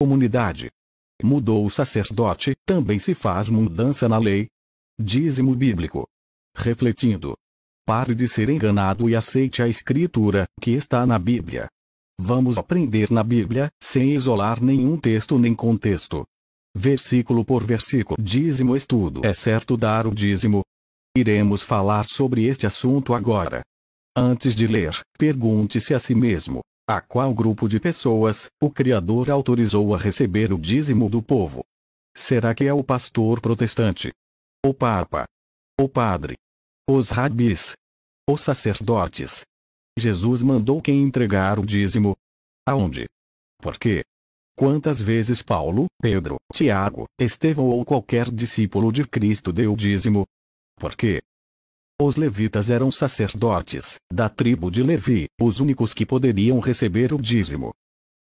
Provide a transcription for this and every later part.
comunidade. Mudou o sacerdote, também se faz mudança na lei. Dízimo bíblico. Refletindo. Pare de ser enganado e aceite a escritura, que está na Bíblia. Vamos aprender na Bíblia, sem isolar nenhum texto nem contexto. Versículo por versículo. Dízimo estudo. É certo dar o dízimo? Iremos falar sobre este assunto agora. Antes de ler, pergunte-se a si mesmo: a qual grupo de pessoas o Criador autorizou a receber o dízimo do povo? Será que é o pastor protestante? O papa? O padre? Os rabis? Os sacerdotes? Jesus mandou quem entregar o dízimo? Aonde? Por quê? Quantas vezes Paulo, Pedro, Tiago, Estevão ou qualquer discípulo de Cristo deu o dízimo? Por quê? Os levitas eram sacerdotes, da tribo de Levi, os únicos que poderiam receber o dízimo.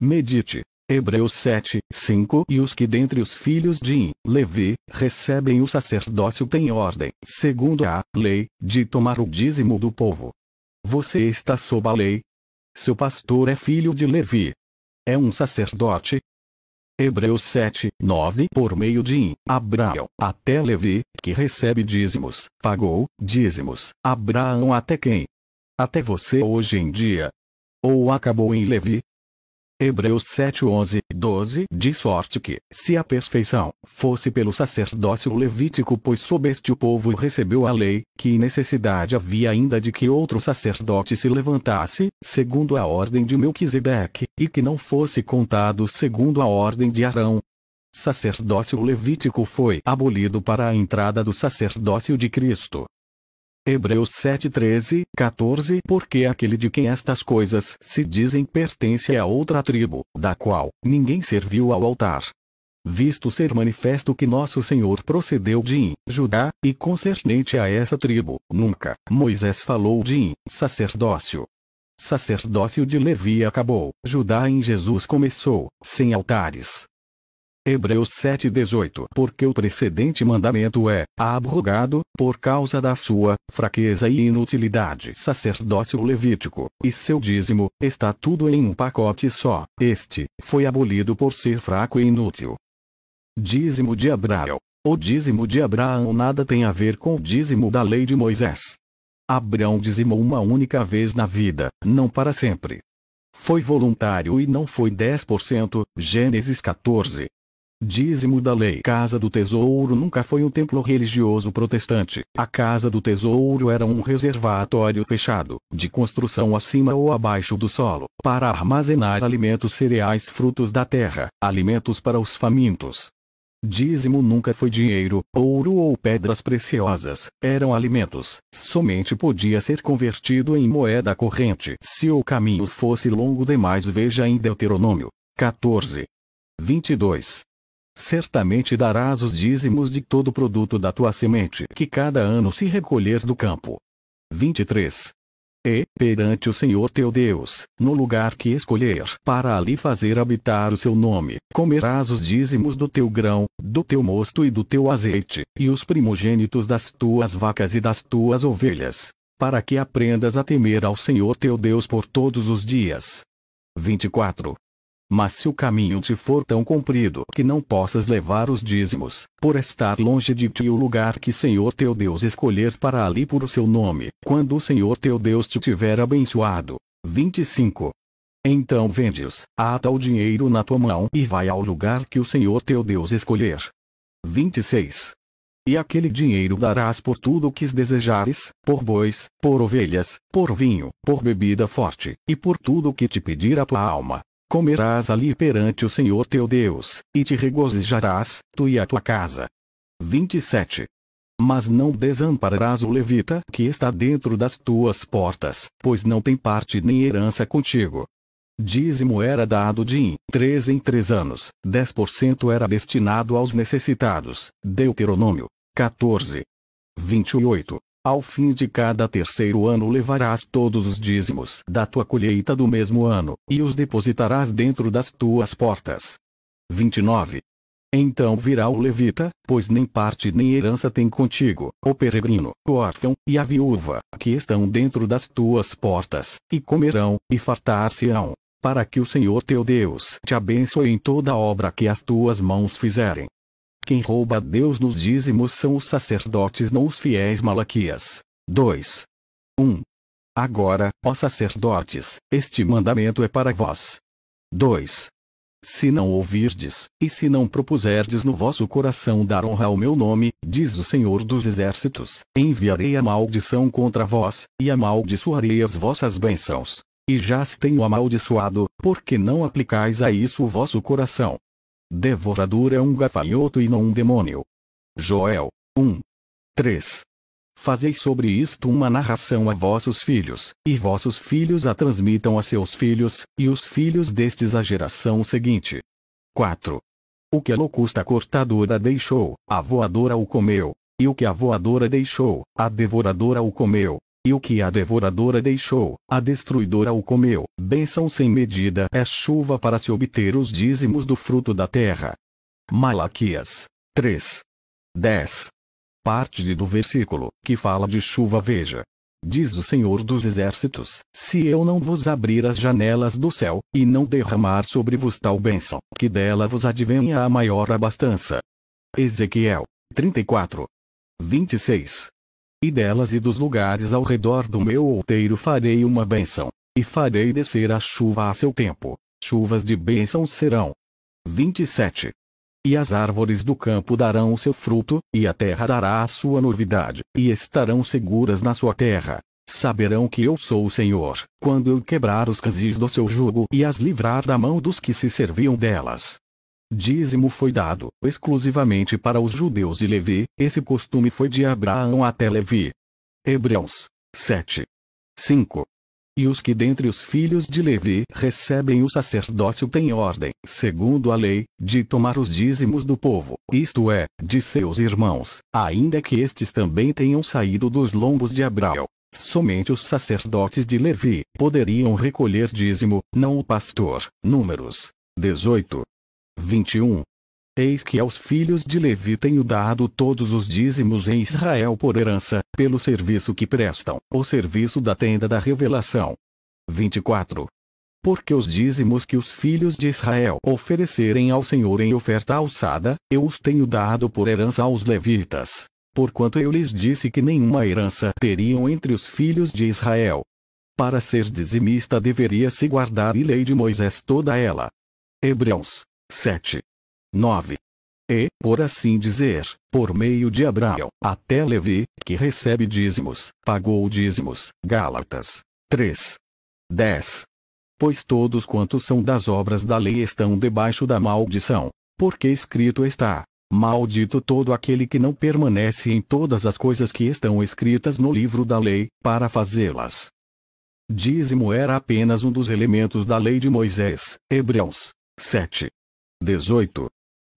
Medite. Hebreus 7, 5. E os que dentre os filhos de Levi recebem o sacerdócio têm ordem, segundo a lei, de tomar o dízimo do povo. Você está sob a lei? Seu pastor é filho de Levi. É um sacerdote? Hebreus 7, 9. Por meio de Abraão, até Levi, que recebe dízimos, pagou dízimos. Abraão até quem? Até você hoje em dia. Ou acabou em Levi? Hebreus 7, 11, 12. De sorte que, se a perfeição fosse pelo sacerdócio levítico, pois sob este o povo recebeu a lei, que necessidade havia ainda de que outro sacerdote se levantasse, segundo a ordem de Melquisedeque, e que não fosse contado segundo a ordem de Arão. Sacerdócio levítico foi abolido para a entrada do sacerdócio de Cristo. Hebreus 7, 13, 14. Porque aquele de quem estas coisas se dizem pertence a outra tribo, da qual ninguém serviu ao altar. Visto ser manifesto que nosso Senhor procedeu de Judá, e concernente a essa tribo, nunca Moisés falou de sacerdócio. Sacerdócio de Levi acabou, Judá em Jesus começou, sem altares. Hebreus 7, 18. Porque o precedente mandamento é abrogado, por causa da sua fraqueza e inutilidade. Sacerdócio levítico, e seu dízimo, está tudo em um pacote só. Este foi abolido por ser fraco e inútil. Dízimo de Abraão. O dízimo de Abraão nada tem a ver com o dízimo da lei de Moisés. Abraão dizimou uma única vez na vida, não para sempre. Foi voluntário e não foi 10%. Gênesis 14. Dízimo da lei. Casa do Tesouro nunca foi um templo religioso protestante. A Casa do Tesouro era um reservatório fechado, de construção acima ou abaixo do solo, para armazenar alimentos cereais, frutos da terra, alimentos para os famintos. Dízimo nunca foi dinheiro, ouro ou pedras preciosas, eram alimentos. Somente podia ser convertido em moeda corrente se o caminho fosse longo demais. Veja em Deuteronômio 14, 22. Certamente darás os dízimos de todo o produto da tua semente que cada ano se recolher do campo. 23. E, perante o Senhor teu Deus, no lugar que escolher para ali fazer habitar o seu nome, comerás os dízimos do teu grão, do teu mosto e do teu azeite, e os primogênitos das tuas vacas e das tuas ovelhas, para que aprendas a temer ao Senhor teu Deus por todos os dias. 24. Mas se o caminho te for tão comprido que não possas levar os dízimos, por estar longe de ti o lugar que Senhor teu Deus escolher para ali por o seu nome, quando o Senhor teu Deus te tiver abençoado. 25. Então vende-os, ata o dinheiro na tua mão e vai ao lugar que o Senhor teu Deus escolher. 26. E aquele dinheiro darás por tudo o que desejares, por bois, por ovelhas, por vinho, por bebida forte, e por tudo o que te pedir a tua alma. Comerás ali perante o Senhor teu Deus, e te regozijarás, tu e a tua casa. 27. Mas não desampararás o levita que está dentro das tuas portas, pois não tem parte nem herança contigo. Dízimo era dado de 3 em 3 anos, 10% era destinado aos necessitados. Deuteronômio 14, 28. Ao fim de cada terceiro ano levarás todos os dízimos da tua colheita do mesmo ano, e os depositarás dentro das tuas portas. 29. Então virá o levita, pois nem parte nem herança tem contigo, o peregrino, o órfão, e a viúva, que estão dentro das tuas portas, e comerão, e fartar-se-ão, para que o Senhor teu Deus te abençoe em toda obra que as tuas mãos fizerem. Quem rouba a Deus nos dízimos são os sacerdotes, não os fiéis. Malaquias 2. 1. Agora, ó sacerdotes, este mandamento é para vós. 2. Se não ouvirdes, e se não propuserdes no vosso coração dar honra ao meu nome, diz o Senhor dos Exércitos, enviarei a maldição contra vós, e amaldiçoarei as vossas bênçãos. E já as tenho amaldiçoado, porque não aplicais a isso o vosso coração. Devorador é um gafanhoto e não um demônio. Joel 1. 3. Fazei sobre isto uma narração a vossos filhos, e vossos filhos a transmitam a seus filhos, e os filhos destes à geração seguinte. 4. O que a locusta cortadora deixou, a voadora o comeu, e o que a voadora deixou, a devoradora o comeu, e o que a devoradora deixou, a destruidora o comeu. Bênção sem medida é chuva para se obter os dízimos do fruto da terra. Malaquias 3. 10. Parte do versículo, que fala de chuva. Veja. Diz o Senhor dos Exércitos, se eu não vos abrir as janelas do céu, e não derramar sobre vos tal bênção, que dela vos advenha a maior abastança. Ezequiel 34. 26. E delas e dos lugares ao redor do meu outeiro farei uma bênção, e farei descer a chuva a seu tempo, chuvas de bênção serão. 27. E as árvores do campo darão o seu fruto, e a terra dará a sua novidade, e estarão seguras na sua terra. Saberão que eu sou o Senhor, quando eu quebrar os casis do seu jugo e as livrar da mão dos que se serviam delas. Dízimo foi dado exclusivamente para os judeus de Levi, esse costume foi de Abraão até Levi. Hebreus 7. 5. E os que dentre os filhos de Levi recebem o sacerdócio têm ordem, segundo a lei, de tomar os dízimos do povo, isto é, de seus irmãos, ainda que estes também tenham saído dos lombos de Abraão. Somente os sacerdotes de Levi poderiam recolher dízimo, não o pastor. Números 18. 21. Eis que aos filhos de Levi tenho dado todos os dízimos em Israel por herança, pelo serviço que prestam, o serviço da tenda da revelação. 24. Porque os dízimos que os filhos de Israel oferecerem ao Senhor em oferta alçada, eu os tenho dado por herança aos levitas, porquanto eu lhes disse que nenhuma herança teriam entre os filhos de Israel. Para ser dizimista deveria-se guardar a lei de Moisés toda ela. Hebreus 7. 9. E, por assim dizer, por meio de Abraão, até Levi, que recebe dízimos, pagou dízimos. Gálatas 3. 10. Pois todos quantos são das obras da lei estão debaixo da maldição, porque escrito está: maldito todo aquele que não permanece em todas as coisas que estão escritas no livro da lei, para fazê-las. Dízimo era apenas um dos elementos da lei de Moisés. Hebreus 7. 18.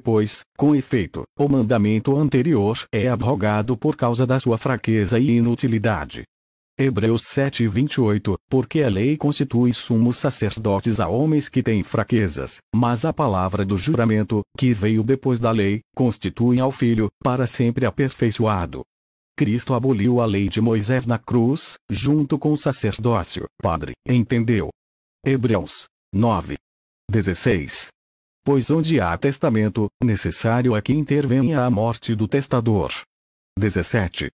Pois, com efeito, o mandamento anterior é abrogado por causa da sua fraqueza e inutilidade. Hebreus 7:28, porque a lei constitui sumos sacerdotes a homens que têm fraquezas, mas a palavra do juramento, que veio depois da lei, constitui ao Filho, para sempre aperfeiçoado. Cristo aboliu a lei de Moisés na cruz, junto com o sacerdócio. Padre, entendeu? Hebreus 9. 16. Pois onde há testamento, necessário é que intervenha a morte do testador. 17.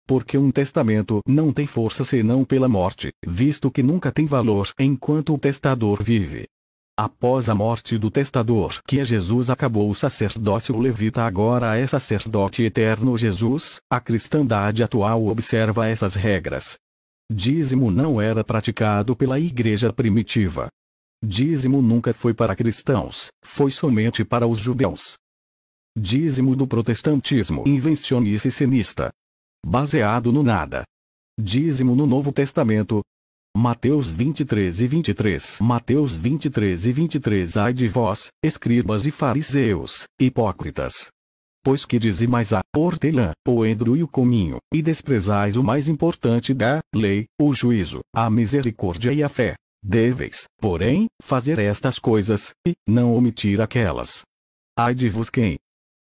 Porque um testamento não tem força senão pela morte, visto que nunca tem valor enquanto o testador vive. Após a morte do testador, que é Jesus, acabou o sacerdócio levita, agora é sacerdote eterno Jesus. A cristandade atual observa essas regras. Dízimo não era praticado pela igreja primitiva. Dízimo nunca foi para cristãos, foi somente para os judeus. Dízimo do protestantismo invencionista e cenista. Baseado no nada. Dízimo no Novo Testamento. Mateus 23:23. Mateus 23:23. Ai de vós, escribas e fariseus, hipócritas! Pois que dizimais a hortelã, o endro e o cominho, e desprezais o mais importante da lei, o juízo, a misericórdia e a fé. Deveis, porém, fazer estas coisas, e não omitir aquelas. Ai de vos quem?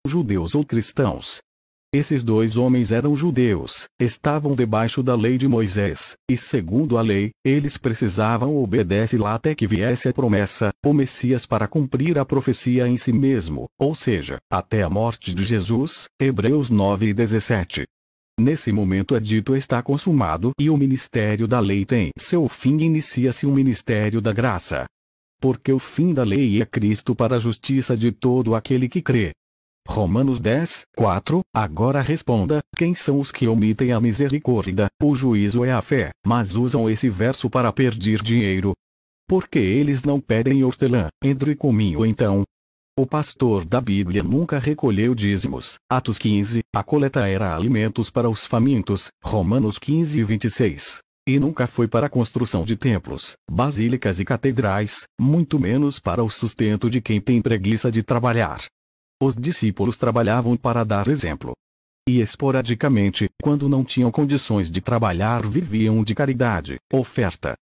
Judeus ou cristãos? Esses dois homens eram judeus, estavam debaixo da lei de Moisés, e segundo a lei, eles precisavam obedecer lá até que viesse a promessa, o Messias, para cumprir a profecia em si mesmo, ou seja, até a morte de Jesus, Hebreus 9:17. Nesse momento é dito está consumado e o ministério da lei tem seu fim e inicia-se o ministério da graça. Porque o fim da lei é Cristo para a justiça de todo aquele que crê. Romanos 10:4. Agora responda, quem são os que omitem a misericórdia? O juízo é a fé, mas usam esse verso para perder dinheiro. Porque eles não pedem hortelã, entre comigo então. O pastor da Bíblia nunca recolheu dízimos. Atos 15, a coleta era alimentos para os famintos. Romanos 15:26. E nunca foi para a construção de templos, basílicas e catedrais, muito menos para o sustento de quem tem preguiça de trabalhar. Os discípulos trabalhavam para dar exemplo. E esporadicamente, quando não tinham condições de trabalhar, viviam de caridade, oferta.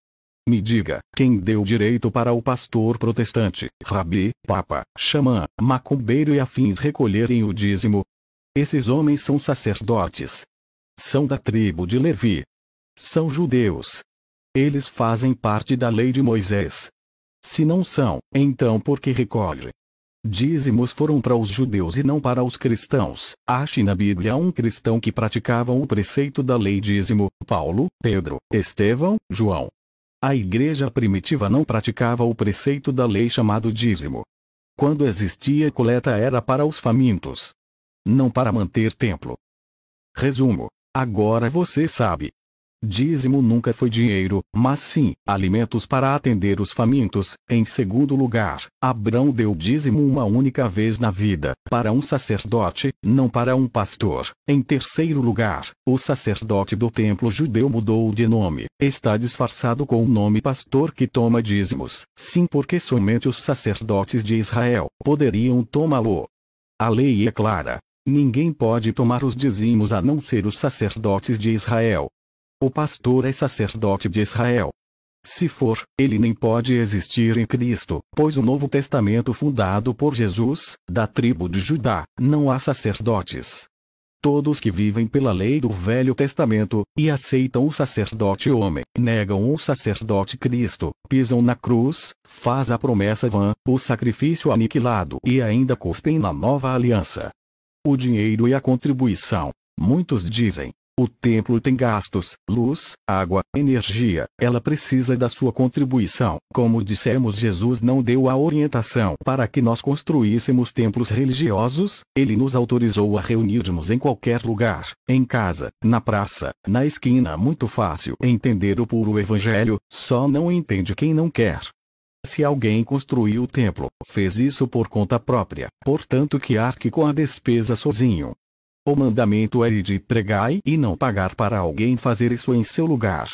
Me diga, quem deu direito para o pastor protestante, rabi, papa, xamã, macumbeiro e afins recolherem o dízimo? Esses homens são sacerdotes. São da tribo de Levi. São judeus. Eles fazem parte da lei de Moisés. Se não são, então por que recolhe? Dízimos foram para os judeus e não para os cristãos. Ache na Bíblia um cristão que praticavam o preceito da lei dízimo: Paulo, Pedro, Estevão, João. A igreja primitiva não praticava o preceito da lei chamado dízimo. Quando existia coleta era para os famintos, não para manter templo. Resumo: agora você sabe. Dízimo nunca foi dinheiro, mas sim, alimentos para atender os famintos. Em segundo lugar, Abrão deu dízimo uma única vez na vida, para um sacerdote, não para um pastor. Em terceiro lugar, o sacerdote do templo judeu mudou de nome, está disfarçado com o nome pastor que toma dízimos. Sim, porque somente os sacerdotes de Israel poderiam tomá-lo. A lei é clara. Ninguém pode tomar os dízimos a não ser os sacerdotes de Israel. O pastor é sacerdote de Israel. Se for, ele nem pode existir em Cristo, pois o Novo Testamento fundado por Jesus, da tribo de Judá, não há sacerdotes. Todos que vivem pela lei do Velho Testamento, e aceitam o sacerdote homem, negam o sacerdote Cristo, pisam na cruz, faz a promessa vã, o sacrifício aniquilado e ainda cuspem na nova aliança. O dinheiro e a contribuição. Muitos dizem: o templo tem gastos, luz, água, energia, ela precisa da sua contribuição. Como dissemos, Jesus não deu a orientação para que nós construíssemos templos religiosos, ele nos autorizou a reunirmos em qualquer lugar, em casa, na praça, na esquina. Muito fácil entender o puro evangelho, só não entende quem não quer. Se alguém construiu o templo, fez isso por conta própria, portanto que arque com a despesa sozinho. O mandamento é de pregai e não pagar para alguém fazer isso em seu lugar.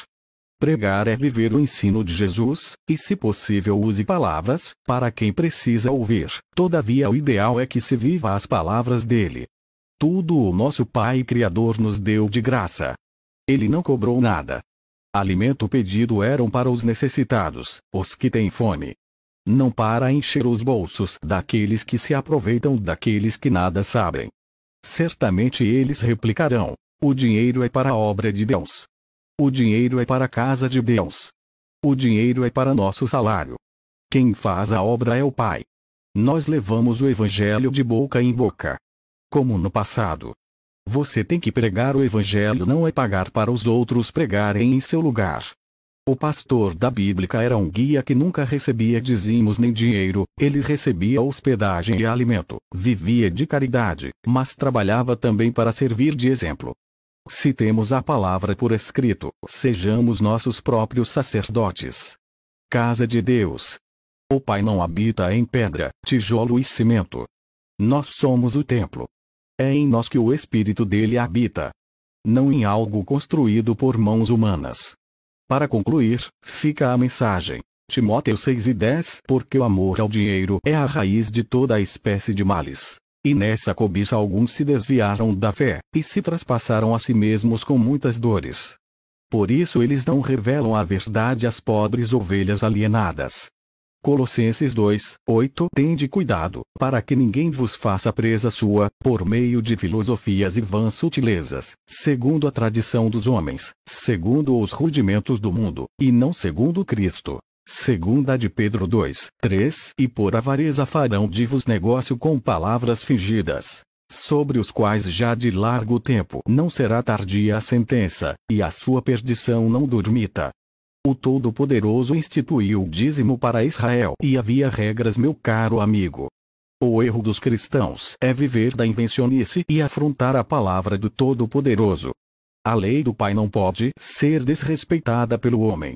Pregar é viver o ensino de Jesus, e se possível use palavras, para quem precisa ouvir. Todavia o ideal é que se viva as palavras dele. Tudo o nosso Pai Criador nos deu de graça. Ele não cobrou nada. Alimento pedido eram para os necessitados, os que têm fome. Não para encher os bolsos daqueles que se aproveitam daqueles que nada sabem. Certamente eles replicarão: o dinheiro é para a obra de Deus. O dinheiro é para a casa de Deus. O dinheiro é para nosso salário. Quem faz a obra é o Pai. Nós levamos o Evangelho de boca em boca. Como no passado. Você tem que pregar o Evangelho, não é pagar para os outros pregarem em seu lugar. O pastor da Bíblia era um guia que nunca recebia dízimos nem dinheiro, ele recebia hospedagem e alimento, vivia de caridade, mas trabalhava também para servir de exemplo. Se temos a palavra por escrito, sejamos nossos próprios sacerdotes. Casa de Deus. O Pai não habita em pedra, tijolo e cimento. Nós somos o templo. É em nós que o Espírito dele habita. Não em algo construído por mãos humanas. Para concluir, fica a mensagem. Timóteo 6:10. Porque o amor ao dinheiro é a raiz de toda a espécie de males. E nessa cobiça alguns se desviaram da fé, e se traspassaram a si mesmos com muitas dores. Por isso eles não revelam a verdade às pobres ovelhas alienadas. Colossenses 2:8 Tende cuidado, para que ninguém vos faça presa sua, por meio de filosofias e vãs sutilezas, segundo a tradição dos homens, segundo os rudimentos do mundo, e não segundo Cristo. Segunda de Pedro 2:3 E por avareza farão de vos negócio com palavras fingidas, sobre os quais já de largo tempo não será tardia a sentença, e a sua perdição não dormita. O Todo-Poderoso instituiu o dízimo para Israel e havia regras, meu caro amigo. O erro dos cristãos é viver da invencionice e afrontar a palavra do Todo-Poderoso. A lei do Pai não pode ser desrespeitada pelo homem.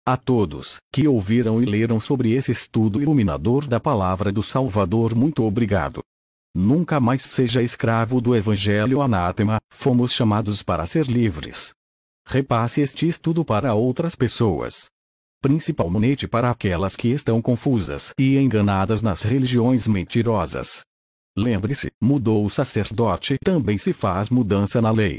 A todos que ouviram e leram sobre esse estudo iluminador da palavra do Salvador, muito obrigado. Nunca mais seja escravo do Evangelho anátema, fomos chamados para ser livres. Repasse este estudo para outras pessoas. Principalmente para aquelas que estão confusas e enganadas nas religiões mentirosas. Lembre-se, mudou o sacerdote, também se faz mudança na lei.